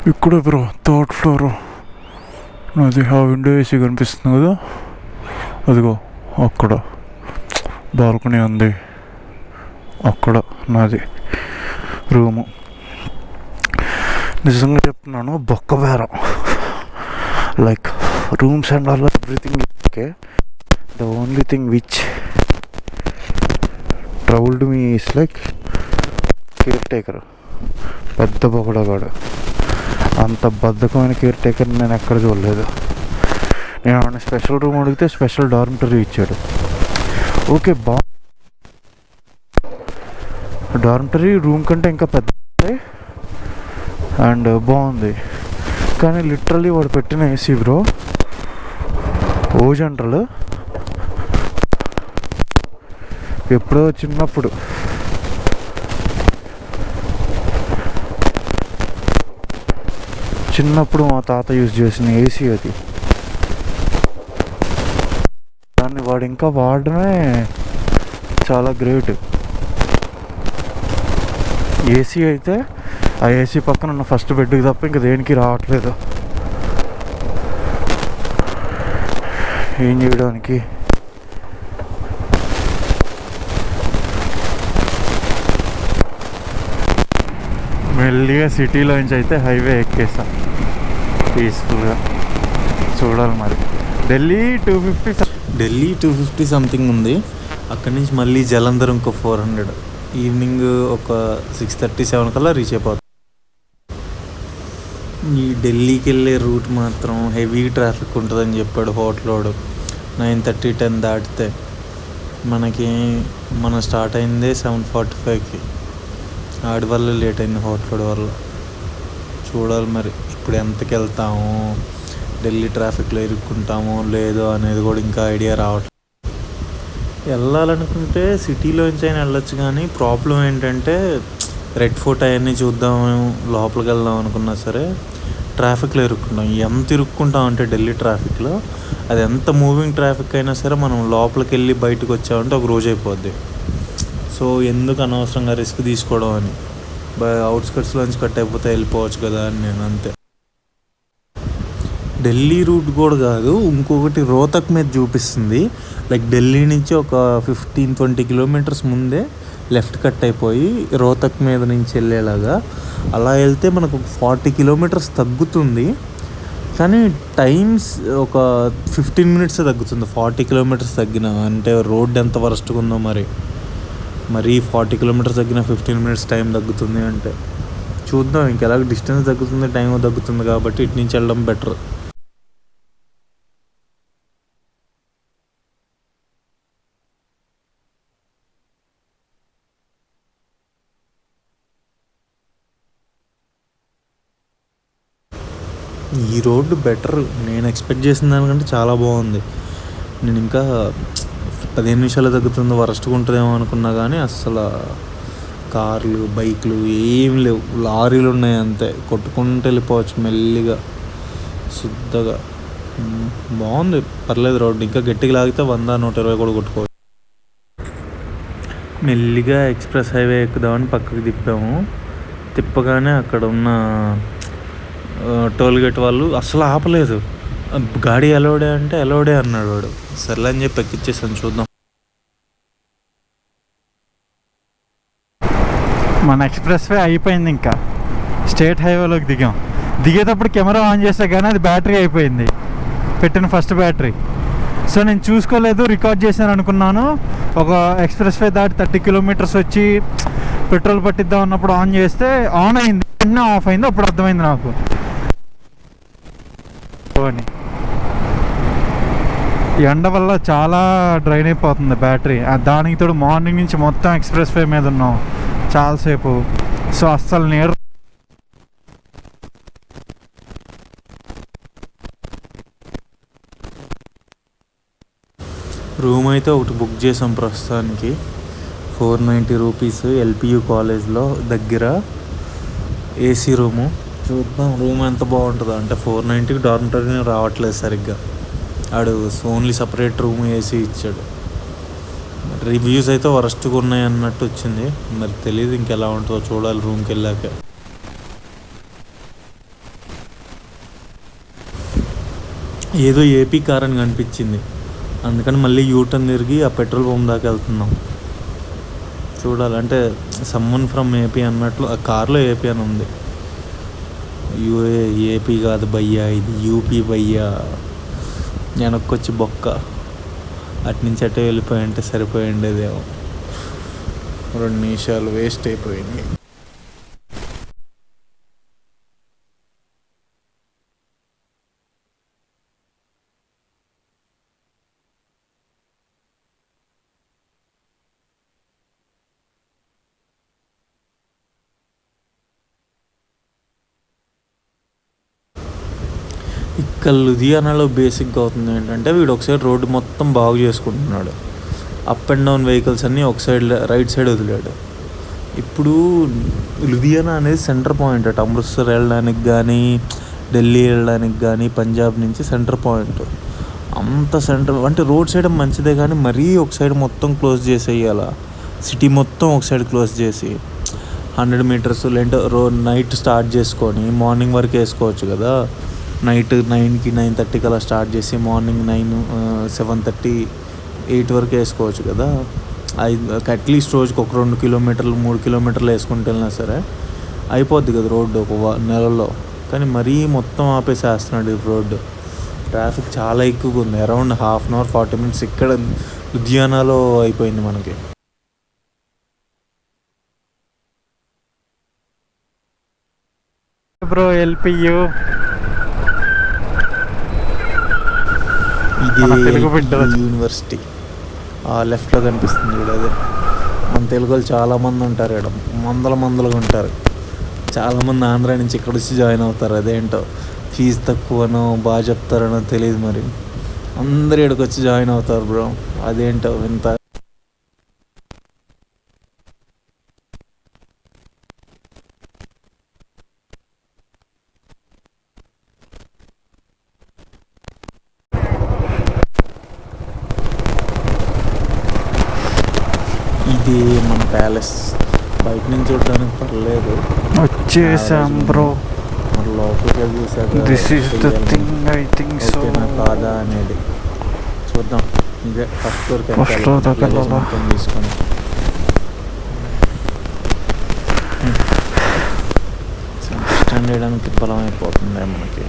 ఇక్కడ bro third floor నాది. ఆ విండో ఏసీ కనిపిస్తుంది కదా, అదిగో అక్కడ బాల్కనీ ఉంది, అక్కడ నాది రూము. నిజంగా చెప్తున్నాను, బొక్క బేరం. Like rooms and all everything okay. The only thing which troubled me is like care taker. పెద్ద బొగడగాడు, అంత బద్ధకమైన కేర్ టేకర్ నేను ఎక్కడ చూడలేదు. నేను ఆయన స్పెషల్ రూమ్ అడిగితే స్పెషల్ డార్మిటరీ ఇచ్చాడు. ఓకే డార్మిటరీ రూమ్ కంటే ఇంకా పెద్ద అండ్ బాగుంది. కానీ లిటరల్లీ వాడు పెట్టిన ఏసీ బ్రో ఓ జనరల్. ఎప్పుడో చిన్నప్పుడు మా తాత యూజ్ చేసిన ఏసీ అది. దాన్ని వాడు ఇంకా వాడడమే చాలా గ్రేట్. ఏసీ అయితే ఆ ఏసీ పక్కన ఉన్న ఫస్ట్ బెడ్కి తప్ప ఇంకా దేనికి రావట్లేదు ఏం చేయడానికి. మెల్లిగా సిటీలోంచి అయితే హైవే ఎక్కేసాం పీస్ఫుల్గా. చూడాలి మరి. ఢిల్లీ 250 సంథింగ్ ఉంది. అక్కడి నుంచి మళ్ళీ జలంధర్ ఇంకో 400. ఈవినింగ్ ఒక 6:30-7 కల్లా రీచ్ అయిపోతుంది. ఈ ఢిల్లీకి వెళ్ళే రూట్ మాత్రం హెవీ ట్రాఫిక్ ఉంటుందని చెప్పాడు హోటల్ వాడు. 9:30-10 దాటితే మనం స్టార్ట్ అయిందే 7:45కి. ఆడి వల్ల లేట్ అయింది హోటల్ వల్ల. చూడాలి మరి ఇప్పుడు ఎంతకి వెళ్తాము, ఢిల్లీ ట్రాఫిక్లో ఇరుక్కుంటామో లేదో అనేది కూడా ఇంకా ఐడియా రావట్లేదు. వెళ్ళాలనుకుంటే సిటీలోంచి అయినా వెళ్ళొచ్చు, కానీ ప్రాబ్లం ఏంటంటే రెడ్ ఫోర్ట్ అవన్నీ చూద్దాం లోపలికి వెళ్దాం అనుకున్నా సరే ట్రాఫిక్లో ఇరుక్కుంటాం. ఎంత ఇరుక్కుంటాం అంటే ఢిల్లీ ట్రాఫిక్లో, అది ఎంత మూవింగ్ ట్రాఫిక్ అయినా సరే మనం లోపలికి వెళ్ళి బయటకు వచ్చామంటే ఒక రోజు అయిపోద్ది. సో ఎందుకు అనవసరంగా రిస్క్ తీసుకోవడం అని అవుట్స్కట్స్లోంచి కట్ అయిపోతే వెళ్ళిపోవచ్చు కదా అని నేను అంతే. ఢిల్లీ రూట్ కూడా కాదు, ఇంకొకటి రోహతక్ మీద చూపిస్తుంది. లైక్ ఢిల్లీ నుంచి ఒక 15-20 కిలోమీటర్స్ ముందే లెఫ్ట్ కట్ అయిపోయి రోహతక్ మీద నుంచి వెళ్ళేలాగా అలా వెళ్తే మనకు 40 కిలోమీటర్స్ తగ్గుతుంది. కానీ టైమ్స్ ఒక 15 మినిట్స్ తగ్గుతుంది 40 కిలోమీటర్స్ తగ్గిన. అంటే రోడ్ ఎంత వరస్ట్గా ఉందో మరి 40 కిలోమీటర్స్ తగ్గిన 15 మినిట్స్ టైం తగ్గుతుంది అంటే చూద్దాం. ఇంకెలా డిస్టెన్స్ తగ్గుతుంది, టైం తగ్గుతుంది కాబట్టి ఇటు నుంచి వెళ్ళడం బెటర్. ఈ రోడ్డు బెటర్, నేను ఎక్స్పెక్ట్ చేసిన దానికంటే చాలా బాగుంది. నేను ఇంకా 15 నిమిషాలు తగ్గుతుంది వరస్ట్గా ఉంటుందేమో అనుకున్నా, కానీ అస్సలు కార్లు బైక్లు ఏం లేవు, లారీలు ఉన్నాయి అంతే. కొట్టుకుంటూ వెళ్ళిపోవచ్చు మెల్లిగా శుద్ధగా. బాగుంది, పర్లేదు రోడ్డు. ఇంకా గట్టిగా లాగితే 100-120 కూడా కొట్టుకోవచ్చు. మెల్లిగా ఎక్స్ప్రెస్ హైవే ఎక్కుదామని పక్కకి తిప్పగానే అక్కడ ఉన్న టోల్ గేట్ వాళ్ళు అసలు ఆపలేదు. గాడి అలౌడే అంటే అలౌడే అన్నాడు వాడు. సర్లే అని చెప్పి ఎక్కిచ్చేసాను. చూద్దాం. మన ఎక్స్ప్రెస్ వే అయిపోయింది, ఇంకా స్టేట్ హైవేలోకి దిగేటప్పుడు కెమెరా ఆన్ చేస్తే కానీ అది బ్యాటరీ అయిపోయింది, పెట్టిన ఫస్ట్ బ్యాటరీ. సో నేను చూసుకోలేదు, రికార్డ్ చేశాను అనుకున్నాను. ఒక ఎక్స్ప్రెస్ వే దాటి 30 కిలోమీటర్స్ వచ్చి పెట్రోల్ పట్టిద్దాం అన్నప్పుడు ఆన్ చేస్తే ఆన్ అయింది, వెంటనే ఆఫ్ అయింది. అప్పుడు అర్థమైంది నాకు అని. ఎండ వల్ల చాలా డ్రైన్ అయిపోతుంది బ్యాటరీ. దానికి తోడు మార్నింగ్ నుంచి మొత్తం ఎక్స్ప్రెస్ వే మీద ఉన్నాం చాలాసేపు. సో అస్సలు రూమ్ అయితే ఒకటి బుక్ చేసాం ప్రస్తుతానికి. 490 రూపీస్ ఎల్పియు కాలేజ్లో దగ్గర ఏసీ రూము. చూద్దాం రూమ్ ఎంత బాగుంటుందో. అంటే 490కి డార్మిటరీ రావట్లేదు సరిగ్గా. ఆడు ఓన్లీ సపరేట్ రూమ్ ఏసీ ఇచ్చాడు. రివ్యూస్ అయితే వరస్ట్గా ఉన్నాయి అన్నట్టు వచ్చింది. మరి తెలియదు ఇంకెలా ఉంటుందో, చూడాలి రూమ్కి వెళ్ళాక. ఏదో ఏపీ కార్ అని కనిపించింది, అందుకని మళ్ళీ యూటర్న్ తిరిగి ఆ పెట్రోల్ పంప్ దాకా వెళ్తున్నాం. చూడాలంటే సమ్మన్ ఫ్రమ్ ఏపీ అన్నట్లు ఆ కార్లో ఏపీ అని ఉంది. ఏపీ కాదు భయ్యా, ఇది యూపీ భయ్యా. వెనక్కొచ్చి బొక్క అటు నుంచి అటే వెళ్ళిపోయి అంటే సరిపోయి ఉండేదేమో. 2 నిమిషాలు వేస్ట్ అయిపోయింది. ఇక్కడ లుధియానాలో బేసిక్గా అవుతుంది ఏంటంటే, వీడు ఒక సైడ్ రోడ్డు మొత్తం బాగు చేసుకుంటున్నాడు. అప్ అండ్ డౌన్ వెహికల్స్ అన్నీ ఒక సైడ్ రైట్ సైడ్ వదిలాడు. ఇప్పుడు లుధియానా అనేది సెంటర్ పాయింట్ అటు అమృత్సర్ వెళ్ళడానికి కానీ, ఢిల్లీ వెళ్ళడానికి కానీ, పంజాబ్ నుంచి సెంటర్ పాయింట్. అంత సెంటర్ అంటే రోడ్ సైడ్ మంచిదే కానీ మరీ ఒక సైడ్ మొత్తం క్లోజ్ చేసేయాల. సిటీ మొత్తం ఒక సైడ్ క్లోజ్ చేసి 100 మీటర్స్ లేదంటే నైట్ స్టార్ట్ చేసుకొని మార్నింగ్ వరకు వేసుకోవచ్చు కదా. నైట్ 9కి 9:30కి అలా స్టార్ట్ చేసి మార్నింగ్ 9, 7:30, 8 వరకు వేసుకోవచ్చు కదా. అట్లీస్ట్ రోజుకి ఒక 2 కిలోమీటర్లు 3 కిలోమీటర్లు వేసుకుంటూ వెళ్ళినా సరే అయిపోద్ది కదా రోడ్డు ఒక నెలలో. కానీ మరీ మొత్తం ఆపేసేస్తున్నాడు ఈ రోడ్డు. ట్రాఫిక్ చాలా ఎక్కువగా ఉంది. అరౌండ్ 1/2 అవర్ 40 మినిట్స్ ఇక్కడ లుధియానాలో అయిపోయింది మనకి. బ్రో ఎల్పియు ఇది యూనివర్సిటీ లెఫ్ట్లో కనిపిస్తుంది చూడ. అదే మన తెలుగు వాళ్ళు చాలామంది ఉంటారు ఇక్కడ, మందలుగా ఉంటారు. చాలామంది ఆంధ్ర నుంచి ఇక్కడ వచ్చి జాయిన్ అవుతారు. అదేంటో ఫీజు తక్కువనో బాగా చెప్తారనో తెలియదు, మరి అందరు ఇక్కడికి వచ్చి జాయిన్ అవుతారు బ్రో. అదేంటో వింత. ఇది మన ప్యాలెస్. బయట నుంచి చూడడానికి పర్లేదు, వచ్చేసాం బ్రో. మరి లోపలికి వెళ్ళి చూసాక this is the thing I think so. ఓకేనా కాదా అనేది చూద్దాం. ఇదే ఫస్ట్ ఫ్లోర్కి మొత్తం తీసుకొని స్టాండ్ చేయడానికి బలం అయిపోతుంది మనకి.